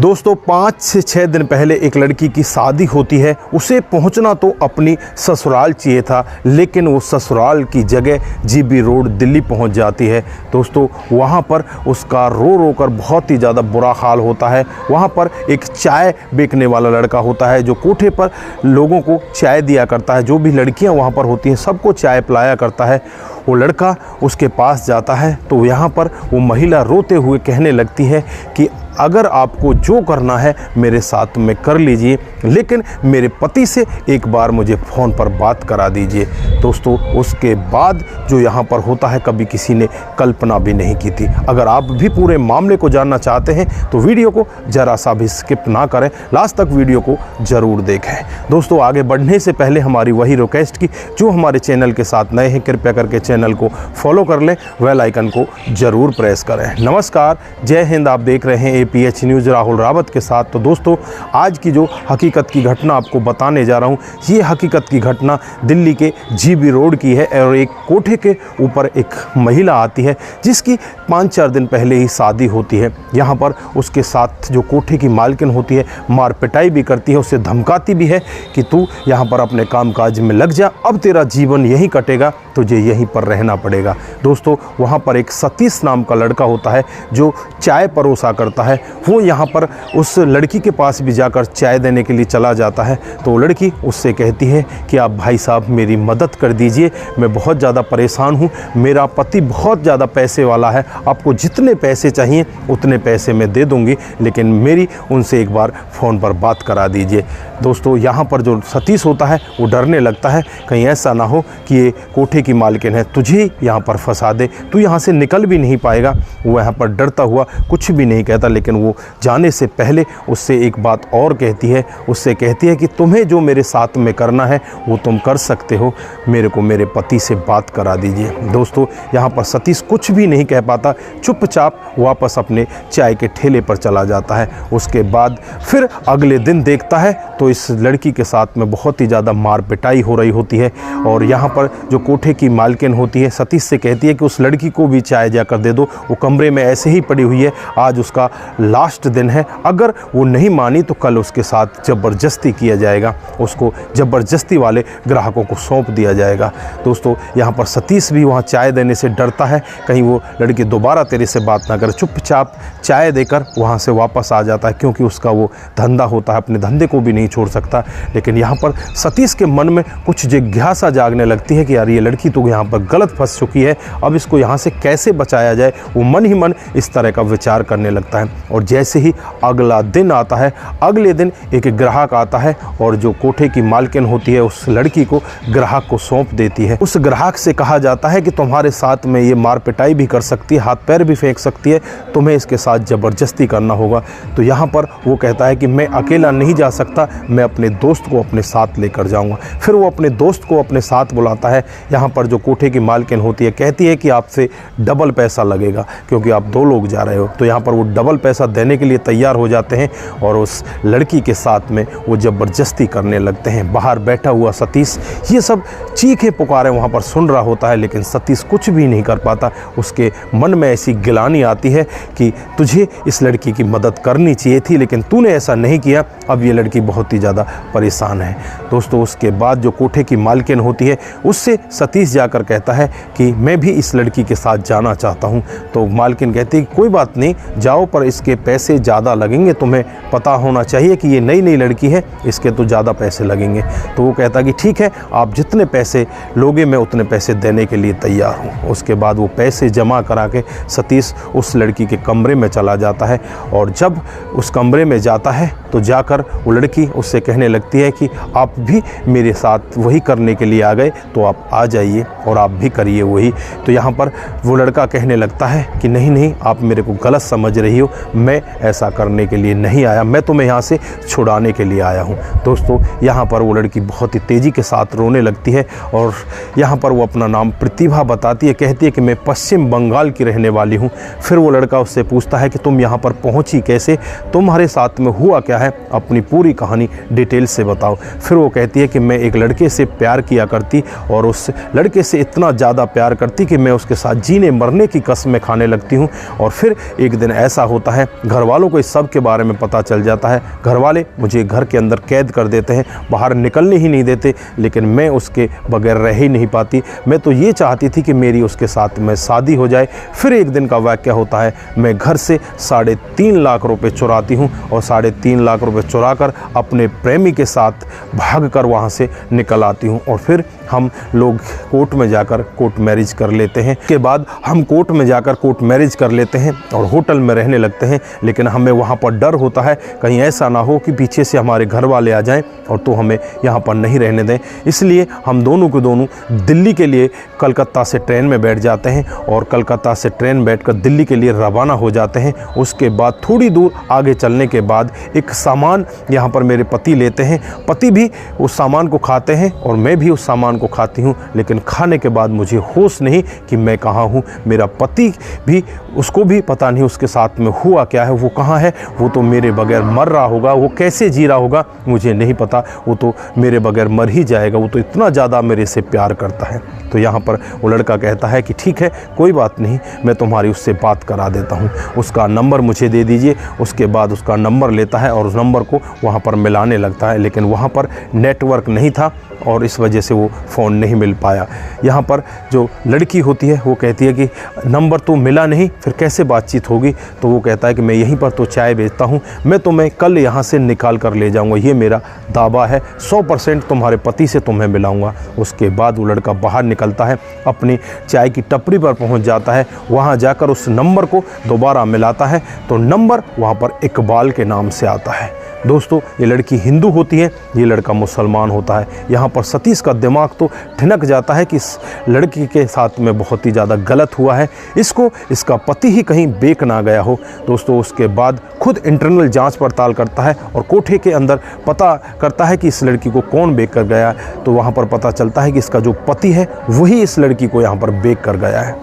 दोस्तों 5 से 6 दिन पहले एक लड़की की शादी होती है। उसे पहुंचना तो अपनी ससुराल चाहिए था, लेकिन वो ससुराल की जगह जीबी रोड दिल्ली पहुंच जाती है। दोस्तों वहां पर उसका रो रो कर बहुत ही ज़्यादा बुरा हाल होता है। वहां पर एक चाय बेचने वाला लड़का होता है जो कोठे पर लोगों को चाय दिया करता है। जो भी लड़कियां वहां पर होती हैं सबको चाय पिलाया करता है। वो लड़का उसके पास जाता है तो यहाँ पर वो महिला रोते हुए कहने लगती है कि अगर आपको जो करना है मेरे साथ में कर लीजिए, लेकिन मेरे पति से एक बार मुझे फ़ोन पर बात करा दीजिए। दोस्तों उसके बाद जो यहाँ पर होता है कभी किसी ने कल्पना भी नहीं की थी। अगर आप भी पूरे मामले को जानना चाहते हैं तो वीडियो को ज़रा सा भी स्किप ना करें, लास्ट तक वीडियो को ज़रूर देखें। दोस्तों आगे बढ़ने से पहले हमारी वही रिक्वेस्ट की जो हमारे चैनल के साथ नए हैं कृपया करके चैनल को फॉलो कर लें, बेल आइकन को ज़रूर प्रेस करें। नमस्कार, जय हिंद। आप देख रहे हैं APH न्यूज़ राहुल रावत के साथ। तो दोस्तों आज की जो हकीकत की घटना आपको बताने जा रहा हूँ, ये हकीकत की घटना दिल्ली के जीबी रोड की है। और एक कोठे के ऊपर एक महिला आती है जिसकी 5-4 दिन पहले ही शादी होती है। यहाँ पर उसके साथ जो कोठे की मालकिन होती है मार पिटाई भी करती है, उसे धमकाती भी है कि तू यहाँ पर अपने कामकाज में लग जा, अब तेरा जीवन यहीं कटेगा, तुझे यहीं पर रहना पड़ेगा। दोस्तों वहाँ पर एक सतीश नाम का लड़का होता है जो चाय परोसा करता है। वो यहाँ पर उस लड़की के पास भी जाकर चाय देने के लिए चला जाता है तो लड़की उससे कहती है कि आप भाई साहब मेरी मदद कर दीजिए, मैं बहुत ज़्यादा परेशान हूँ, मेरा पति बहुत ज़्यादा पैसे वाला है, आपको जितने पैसे चाहिए उतने पैसे मैं दे दूँगी, लेकिन मेरी उनसे एक बार फ़ोन पर बात करा दीजिए। दोस्तों यहाँ पर जो सतीश होता है वो डरने लगता है, कहीं ऐसा ना हो कि ये कोठे की मालकिन है तुझे यहाँ पर फंसा दे, तू यहाँ से निकल भी नहीं पाएगा। वो यहाँ पर डरता हुआ कुछ भी नहीं कहता, लेकिन वो जाने से पहले उससे एक बात और कहती है। उससे कहती है कि तुम्हें जो मेरे साथ में करना है वो तुम कर सकते हो, मेरे को मेरे पति से बात करा दीजिए। दोस्तों यहाँ पर सतीश कुछ भी नहीं कह पाता, चुपचाप वापस अपने चाय के ठेले पर चला जाता है। उसके बाद फिर अगले दिन देखता है तो इस लड़की के साथ में बहुत ही ज़्यादा मार पिटाई हो रही होती है। और यहाँ पर जो कोठे की मालकिन होती है सतीश से कहती है कि उस लड़की को भी चाय जाकर दे दो, वो कमरे में ऐसे ही पड़ी हुई है, आज उसका लास्ट दिन है, अगर वो नहीं मानी तो कल उसके साथ ज़बरदस्ती किया जाएगा, उसको ज़बरदस्ती वाले ग्राहकों को सौंप दिया जाएगा। दोस्तों यहाँ पर सतीश भी वहाँ चाय देने से डरता है, कहीं वो लड़की दोबारा तेरे से बात ना करे, चुपचाप चाय देकर वहाँ से वापस आ जाता है, क्योंकि उसका वो धंधा होता है, अपने धंधे को भी नहीं छोड़ सकता। लेकिन यहाँ पर सतीश के मन में कुछ जिज्ञासा जागने लगती है कि यार ये लड़की तो यहाँ पर गलत फंस चुकी है, अब इसको यहाँ से कैसे बचाया जाए। वो मन ही मन इस तरह का विचार करने लगता है। और जैसे ही अगला दिन आता है, अगले दिन एक ग्राहक आता है और जो कोठे की मालकिन होती है उस लड़की को ग्राहक को सौंप देती है। उस ग्राहक से कहा जाता है कि तुम्हारे साथ में ये मार पिटाई भी कर सकती है, हाथ पैर भी फेंक सकती है, तुम्हें इसके साथ ज़बरदस्ती करना होगा। तो यहाँ पर वो कहता है कि मैं अकेला नहीं जा सकता, मैं अपने दोस्त को अपने साथ लेकर जाऊँगा। फिर वो अपने दोस्त को अपने साथ बुलाता है। यहाँ पर जो कोठे की मालकिन होती है कहती है कि आपसे डबल पैसा लगेगा क्योंकि आप 2 लोग जा रहे हो। तो यहाँ पर वो डबल पैसा देने के लिए तैयार हो जाते हैं और उस लड़की के साथ में वो ज़बरदस्ती करने लगते हैं। बाहर बैठा हुआ सतीश ये सब चीखें पुकारें वहाँ पर सुन रहा होता है, लेकिन सतीश कुछ भी नहीं कर पाता। उसके मन में ऐसी गिलानी आती है कि तुझे इस लड़की की मदद करनी चाहिए थी, लेकिन तूने ऐसा नहीं किया, अब ये लड़की बहुत ही ज़्यादा परेशान है। दोस्तों उसके बाद जो कोठे की मालकिन होती है उससे सतीश जाकर कहता है कि मैं भी इस लड़की के साथ जाना चाहता हूं। तो मालकिन कहती है कोई बात नहीं, जाओ, पर इसके पैसे ज़्यादा लगेंगे, तुम्हें पता होना चाहिए कि ये नई नई लड़की है, इसके तो ज़्यादा पैसे लगेंगे। तो वो कहता कि ठीक है, आप जितने पैसे लोगे मैं उतने पैसे देने के लिए तैयार हूँ। उसके बाद वो पैसे जमा करा के सतीश उस लड़की के कमरे में चला जाता है। और जब उस कमरे में जाता है तो जाकर वो लड़की उससे कहने लगती है कि आप भी मेरे साथ वही करने के लिए आ गए तो आप आ जाइए और आप भी करिए वही। तो यहाँ पर वो लड़का कहने लगता है कि नहीं नहीं, आप मेरे को गलत समझ रही हो, मैं ऐसा करने के लिए नहीं आया, मैं तुम्हें यहाँ से छुड़ाने के लिए आया हूँ। दोस्तों यहाँ पर वो लड़की बहुत ही तेज़ी के साथ रोने लगती है और यहाँ पर वो अपना नाम प्रतिभा बताती है, कहती है कि मैं पश्चिम बंगाल की रहने वाली हूँ। फिर वो लड़का उससे पूछता है कि तुम यहाँ पर पहुँची कैसे, तुम्हारे साथ में हुआ क्या है, है, अपनी पूरी कहानी डिटेल से बताओ। फिर वो कहती है कि मैं एक लड़के से प्यार किया करती और उस लड़के से इतना ज़्यादा प्यार करती कि मैं उसके साथ जीने मरने की कसमें खाने लगती हूँ। और फिर एक दिन ऐसा होता है, घर वालों को इस सब के बारे में पता चल जाता है। घर वाले मुझे घर के अंदर कैद कर देते हैं, बाहर निकलने ही नहीं देते, लेकिन मैं उसके बगैर रह ही नहीं पाती। मैं तो ये चाहती थी कि मेरी उसके साथ में शादी हो जाए। फिर एक दिन का वाक़या होता है, मैं घर से 3.5 लाख रुपए चुराती हूँ और 3.5 लाख रुपए चुराकर अपने प्रेमी के साथ भागकर वहाँ से निकल आती हूँ। और फिर हम लोग कोर्ट में जाकर कोर्ट मैरिज कर लेते हैं। के बाद हम कोर्ट में जाकर कोर्ट मैरिज कर लेते हैं और होटल में रहने लगते हैं। लेकिन हमें वहाँ पर डर होता है कहीं ऐसा ना हो कि पीछे से हमारे घर वाले आ जाएं और तो हमें यहाँ पर नहीं रहने दें। इसलिए हम दोनों के दोनों दिल्ली के लिए कलकत्ता से ट्रेन में बैठ जाते हैं और कलकत्ता से ट्रेन बैठकर दिल्ली के लिए रवाना हो जाते हैं। उसके बाद थोड़ी दूर आगे चलने के बाद एक सामान यहाँ पर मेरे पति लेते हैं। पति भी उस सामान को खाते हैं और मैं भी उस सामान को खाती हूँ। लेकिन खाने के बाद मुझे होश नहीं कि मैं कहाँ हूँ। मेरा पति भी, उसको भी पता नहीं उसके साथ में हुआ क्या है, वो कहाँ है। वो तो मेरे बगैर मर रहा होगा, वो कैसे जी रहा होगा मुझे नहीं पता। वो तो मेरे बगैर मर ही जाएगा, वो तो इतना ज़्यादा मेरे से प्यार करता है। तो यहाँ पर वो लड़का कहता है कि ठीक है, कोई बात नहीं, मैं तुम्हारी उससे बात करा देता हूँ, उसका नंबर मुझे दे दीजिए। उसके बाद उसका नंबर लेता है और उस नंबर को वहाँ पर मिलाने लगता है। लेकिन वहाँ पर नेटवर्क नहीं था और इस वजह से वो फ़ोन नहीं मिल पाया। यहाँ पर जो लड़की होती है वो कहती है कि नंबर तो मिला नहीं, फिर कैसे बातचीत होगी। तो वो कहता है कि मैं यहीं पर तो चाय बेचता हूँ, मैं तुम्हें कल यहाँ से निकाल कर ले जाऊँगा, ये मेरा दावा है, 100% तुम्हारे पति से तुम्हें मिलाऊँगा। उसके बाद वो लड़का बाहर निकलता है, अपनी चाय की टपरी पर पहुँच जाता है, वहाँ जाकर उस नंबर को दोबारा मिलाता है तो नंबर वहाँ पर इकबाल के नाम से आता है। दोस्तों, ये लड़की हिंदू होती है, ये लड़का मुसलमान होता है। यहाँ पर सतीश का दिमाग तो ठिनक जाता है कि इस लड़की के साथ में बहुत ही ज़्यादा गलत हुआ है, इसको इसका पति ही कहीं बेच ना गया हो। दोस्तों, उसके बाद खुद इंटरनल जांच पड़ताल करता है और कोठे के अंदर पता करता है कि इस लड़की को कौन बेच कर गया। तो वहाँ पर पता चलता है कि इसका जो पति है वही इस लड़की को यहाँ पर बेच कर गया है।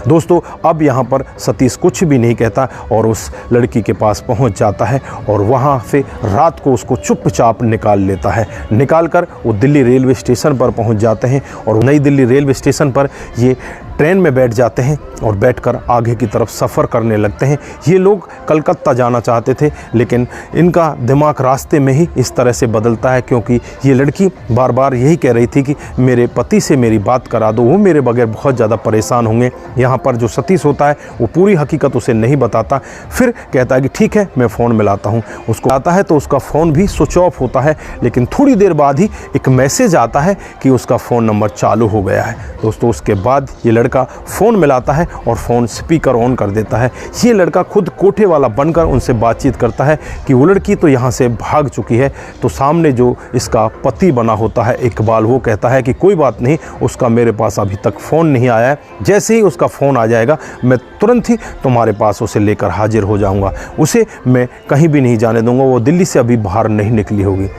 दोस्तों, अब यहाँ पर सतीश कुछ भी नहीं कहता और उस लड़की के पास पहुँच जाता है और वहाँ से रात को उसको चुपचाप निकाल लेता है। निकालकर वो दिल्ली रेलवे स्टेशन पर पहुँच जाते हैं और नई दिल्ली रेलवे स्टेशन पर ये ट्रेन में बैठ जाते हैं और बैठकर आगे की तरफ सफ़र करने लगते हैं। ये लोग कलकत्ता जाना चाहते थे, लेकिन इनका दिमाग रास्ते में ही इस तरह से बदलता है, क्योंकि ये लड़की बार बार यही कह रही थी कि मेरे पति से मेरी बात करा दो, वो मेरे बगैर बहुत ज़्यादा परेशान होंगे। यहाँ पर जो सतीश होता है वो पूरी हकीकत उसे नहीं बताता। फिर कहता है कि ठीक है, मैं फ़ोन मिलाता हूँ। उसको आता है तो उसका फ़ोन भी स्विच ऑफ होता है, लेकिन थोड़ी देर बाद ही एक मैसेज आता है कि उसका फ़ोन नंबर चालू हो गया है। दोस्तों, उसके बाद ये लड़का फ़ोन मिलाता है और फ़ोन स्पीकर ऑन कर देता है। ये लड़का खुद कोठे वाला बनकर उनसे बातचीत करता है कि वो लड़की तो यहाँ से भाग चुकी है। तो सामने जो इसका पति बना होता है इकबाल, वो कहता है कि कोई बात नहीं, उसका मेरे पास अभी तक फ़ोन नहीं आया है, जैसे ही उसका फ़ोन आ जाएगा मैं तुरंत ही तुम्हारे पास उसे लेकर हाजिर हो जाऊँगा, उसे मैं कहीं भी नहीं जाने दूँगा, वो दिल्ली से अभी बाहर नहीं निकली होगी।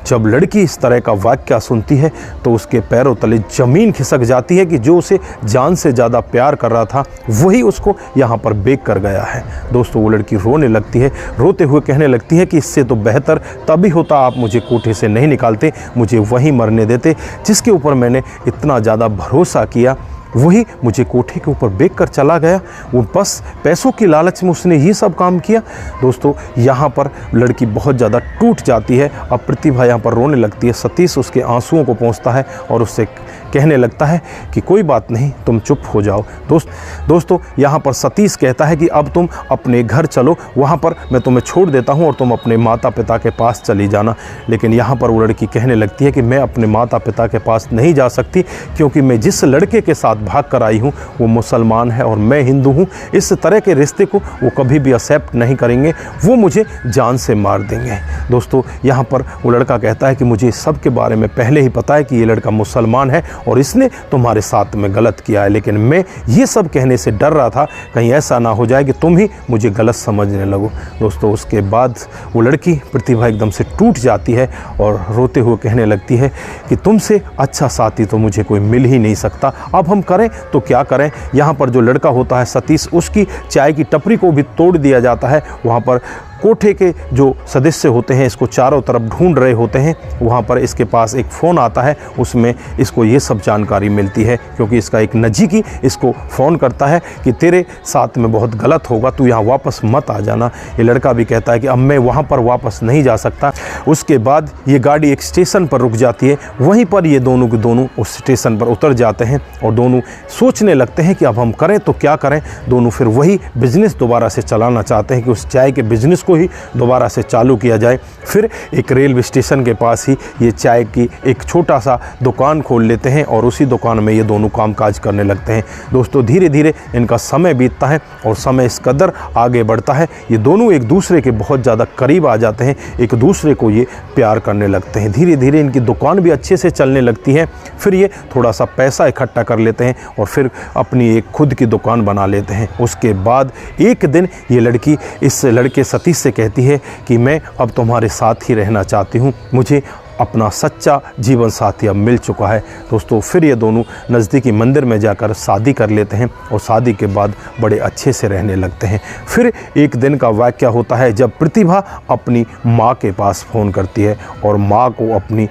जब लड़की इस तरह का वाक्य सुनती है तो उसके पैरों तले ज़मीन खिसक जाती है कि जो उसे जान से ज़्यादा प्यार कर रहा था वही उसको यहाँ पर बेच कर गया है। दोस्तों, वो लड़की रोने लगती है, रोते हुए कहने लगती है कि इससे तो बेहतर तभी होता आप मुझे कोठे से नहीं निकालते, मुझे वहीं मरने देते, जिसके ऊपर मैंने इतना ज़्यादा भरोसा किया वही मुझे कोठे के ऊपर बेच कर चला गया। वो बस पैसों की लालच में उसने ये सब काम किया। दोस्तों, यहाँ पर लड़की बहुत ज़्यादा टूट जाती है। अब प्रतिभा यहाँ पर रोने लगती है। सतीश उसके आंसुओं को पहुँचता है और उससे कहने लगता है कि कोई बात नहीं, तुम चुप हो जाओ। दोस्तों, यहाँ पर सतीश कहता है कि अब तुम अपने घर चलो, वहाँ पर मैं तुम्हें छोड़ देता हूँ और तुम अपने माता पिता के पास चली जाना। लेकिन यहाँ पर वो लड़की कहने लगती है कि मैं अपने माता पिता के पास नहीं जा सकती, क्योंकि मैं जिस लड़के के साथ भाग कर आई हूँ वो मुसलमान है और मैं हिंदू हूँ। इस तरह के रिश्ते को वो कभी भी एक्सेप्ट नहीं करेंगे, वो मुझे जान से मार देंगे। दोस्तों, यहाँ पर वो लड़का कहता है कि मुझे सब के बारे में पहले ही पता है कि ये लड़का मुसलमान है और इसने तुम्हारे साथ में गलत किया है, लेकिन मैं ये सब कहने से डर रहा था कहीं ऐसा ना हो जाए कि तुम ही मुझे गलत समझने लगो। दोस्तों, उसके बाद वो लड़की प्रतिभा एकदम से टूट जाती है और रोते हुए कहने लगती है कि तुमसे अच्छा साथी तो मुझे कोई मिल ही नहीं सकता, अब हम करें तो क्या करें। यहाँ पर जो लड़का होता है सतीश, उसकी चाय की टपरी को भी तोड़ दिया जाता है। वहाँ पर कोठे के जो सदस्य होते हैं इसको चारों तरफ ढूंढ रहे होते हैं। वहाँ पर इसके पास एक फ़ोन आता है, उसमें इसको ये सब जानकारी मिलती है, क्योंकि इसका एक नज़दीकी इसको फ़ोन करता है कि तेरे साथ में बहुत गलत होगा, तू यहाँ वापस मत आ जाना। ये लड़का भी कहता है कि अब मैं वहाँ पर वापस नहीं जा सकता। उसके बाद ये गाड़ी एक स्टेशन पर रुक जाती है, वहीं पर ये दोनों के दोनों उस स्टेशन पर उतर जाते हैं और दोनों सोचने लगते हैं कि अब हम करें तो क्या करें। दोनों फिर वही बिज़नेस दोबारा से चलाना चाहते हैं कि उस चाय के बिज़नेस को ही दोबारा से चालू किया जाए। फिर एक रेलवे स्टेशन के पास ही ये चाय की एक छोटा सा दुकान खोल लेते हैं और उसी दुकान में ये दोनों कामकाज करने लगते हैं। दोस्तों धीरे धीरे इनका समय बीतता है और समय इस कदर आगे बढ़ता है, ये दोनों एक दूसरे के बहुत ज़्यादा करीब आ जाते हैं, एक दूसरे को ये प्यार करने लगते हैं। धीरे धीरे इनकी दुकान भी अच्छे से चलने लगती है। फिर ये थोड़ा सा पैसा इकट्ठा कर लेते हैं और फिर अपनी एक खुद की दुकान बना लेते हैं। उसके बाद एक दिन ये लड़की इस लड़के सतीश से कहती है कि मैं अब तुम्हारे साथ ही रहना चाहती हूँ, मुझे अपना सच्चा जीवन साथी अब मिल चुका है। दोस्तों फिर ये दोनों नज़दीकी मंदिर में जाकर शादी कर लेते हैं और शादी के बाद बड़े अच्छे से रहने लगते हैं। फिर एक दिन का वाक़या होता है जब प्रतिभा अपनी माँ के पास फ़ोन करती है और माँ को अपनी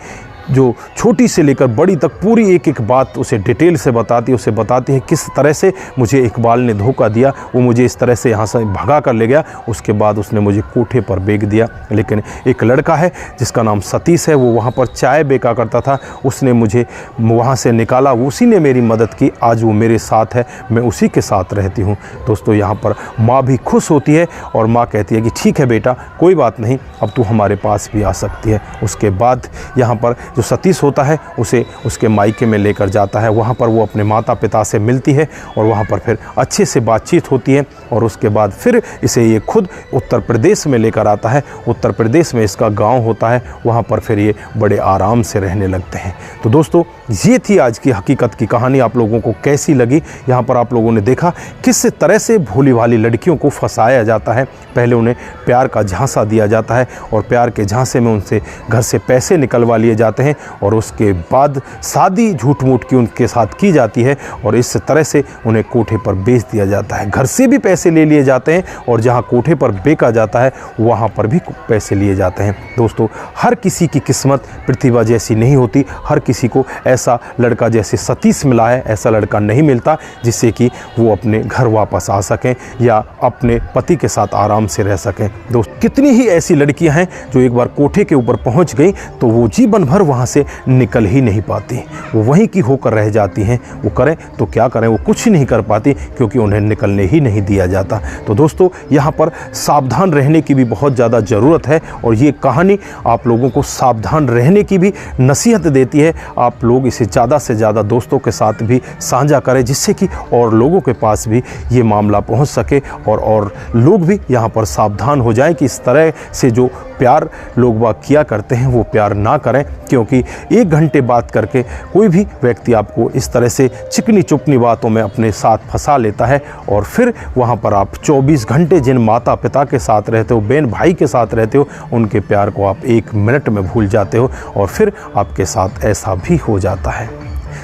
जो छोटी से लेकर बड़ी तक पूरी एक एक बात उसे डिटेल से बताती है। उसे बताती है किस तरह से मुझे इकबाल ने धोखा दिया, वो मुझे इस तरह से यहाँ से भगा कर ले गया, उसके बाद उसने मुझे कोठे पर बेच दिया। लेकिन एक लड़का है जिसका नाम सतीश है, वो वहाँ पर चाय बेचा करता था, उसने मुझे वहाँ से निकाला, उसी ने मेरी मदद की, आज वो मेरे साथ है, मैं उसी के साथ रहती हूँ। दोस्तों यहाँ पर माँ भी खुश होती है और माँ कहती है कि ठीक है बेटा, कोई बात नहीं, अब तू हमारे पास भी आ सकती है। उसके बाद यहाँ पर जो सतीश होता है उसे उसके मायके में लेकर जाता है, वहाँ पर वो अपने माता पिता से मिलती है और वहाँ पर फिर अच्छे से बातचीत होती है और उसके बाद फिर इसे ये खुद उत्तर प्रदेश में लेकर आता है। उत्तर प्रदेश में इसका गांव होता है, वहाँ पर फिर ये बड़े आराम से रहने लगते हैं। तो दोस्तों ये थी आज की हकीकत की कहानी। आप लोगों को कैसी लगी? यहाँ पर आप लोगों ने देखा किस तरह से भोली भाली लड़कियों को फंसाया जाता है। पहले उन्हें प्यार का झांसा दिया जाता है और प्यार के झांसे में उनसे घर से पैसे निकलवा लिए जाते हैं और उसके बाद शादी झूठ मूठ की उनके साथ की जाती है और इस तरह से उन्हें कोठे पर बेच दिया जाता है। घर से भी पैसे ले लिए जाते हैं और जहाँ कोठे पर बेचा जाता है वहाँ पर भी पैसे लिए जाते हैं। दोस्तों हर किसी की किस्मत प्रतिभा जैसी नहीं होती, हर किसी को ऐसा लड़का जैसे सतीश मिला है, ऐसा लड़का नहीं मिलता जिससे कि वो अपने घर वापस आ सकें या अपने पति के साथ आराम से रह सकें। दोस्त कितनी ही ऐसी लड़कियां हैं जो एक बार कोठे के ऊपर पहुंच गई तो वो जीवन भर वहां से निकल ही नहीं पाती, वो वहीं की होकर रह जाती हैं। वो करें तो क्या करें, वो कुछ नहीं कर पाती क्योंकि उन्हें निकलने ही नहीं दिया जाता। तो दोस्तों यहाँ पर सावधान रहने की भी बहुत ज़्यादा ज़रूरत है और ये कहानी आप लोगों को सावधान रहने की भी नसीहत देती है। आप लोग इसे ज़्यादा से ज़्यादा दोस्तों के साथ भी साझा करें जिससे कि और लोगों के पास भी ये मामला पहुंच सके और लोग भी यहाँ पर सावधान हो जाएं कि इस तरह से जो प्यार लोग बाग किया करते हैं वो प्यार ना करें, क्योंकि 1 घंटे बात करके कोई भी व्यक्ति आपको इस तरह से चिकनी चुपनी बातों में अपने साथ फंसा लेता है और फिर वहाँ पर आप 24 घंटे जिन माता पिता के साथ रहते हो, बहन भाई के साथ रहते हो, उनके प्यार को आप 1 मिनट में भूल जाते हो और फिर आपके साथ ऐसा भी हो जाता है।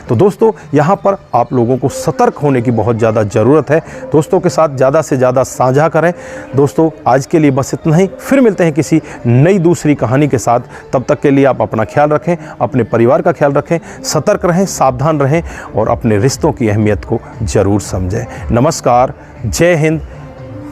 तो दोस्तों यहाँ पर आप लोगों को सतर्क होने की बहुत ज़्यादा ज़रूरत है। दोस्तों के साथ ज़्यादा से ज़्यादा साझा करें। दोस्तों आज के लिए बस इतना ही, फिर मिलते हैं किसी नई दूसरी कहानी के साथ। तब तक के लिए आप अपना ख्याल रखें, अपने परिवार का ख्याल रखें, सतर्क रहें, सावधान रहें और अपने रिश्तों की अहमियत को ज़रूर समझें। नमस्कार, जय हिंद,